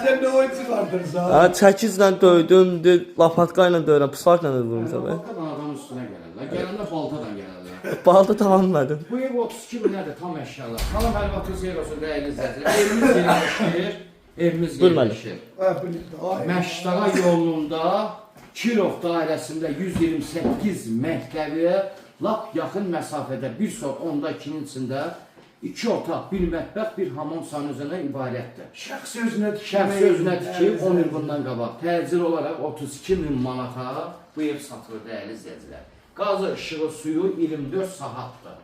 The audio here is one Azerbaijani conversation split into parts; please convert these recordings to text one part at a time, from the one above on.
Sen ne oyuncu vardır sana? Ha, çəkizlə döydüm, lapatka ilə döyürəm, pusarla da vurmuşam. Baltadan adamın üstünə gələrlər. Gələndə baltadan gələrlər. Balta tamamladım. Bu ev 32 min nədir tam əşyalar. Salam həlvatı xeyir olsun dəyərli izləyicilər. Evimiz yerləşir. Evimiz yerləşir. Məşdağa yolunda Kirov dairəsində 128 məktəbi lap yaxın məsafədə bir son 10-da 2-nin içində 2 otaq, 1 mətbəx, 1 hamam sanuzuna ibarətdir. Şəxsi özünə Şəxsi özünə tikib 10 il bundan qabaq təcil olaraq 32 min manata bu ev satılır dəyərli izləyicilər. Qazı, işığı, suyu 24 saatdır.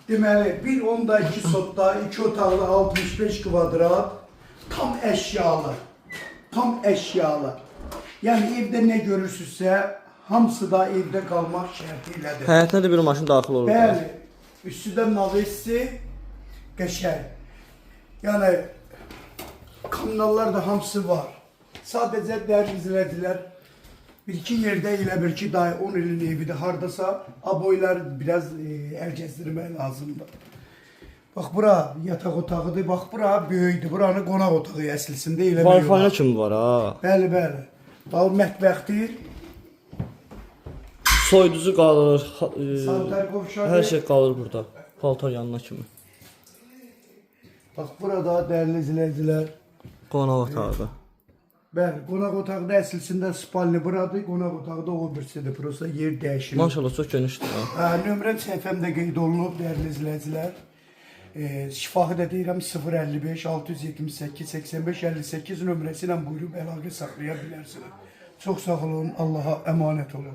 Deməli, bir 10'da 2 sotda, 2 otaqlı 65 kvadrat, tam əşyalı. Tam əşyalı. Yəni evdə nə görürsünüzsə, hamısı da evdə qalmaq şərti ilədir. Həyətinə də bir maşın daxil olur. Bəli, üstüdə navesi qəşəng. Yəni, kanallar da hamısı var. Sadəcə dəyərli izləyicilər, bir-iki yerdə elə bir ki, daha 10 ilin evidir, hardasa aboylar biraz əl gəzdirmək lazımdır. Bax, bura yataq otağıdır, bax, bura böyükdür, buranı qonaq otağı əslində elə bir Wi-Fi-nə kimi var ha. Bəli, bəli. Dal mətbəxdir. Soyuducu qalır, Santar qovşağı. hər şey qalır burada. Paltar yanına kimi. Bax, burada dəyərli izləyicilər. Qonaq otağı. Bəli, qonaq otaqda əslində spalni buradır, qonaq otağı da o birisidir. Prosta yer dəyişir. Maşallah çox genişdir ha. Nömrəm səhifəmdə qeyd olunub, dəyərli izləyicilər. Şifahi də deyirəm 055 678 85 58 nömrəsi ilə buyurub əlaqə saxlaya bilərsiniz. Çox sağ olun, Allaha əmanət olun.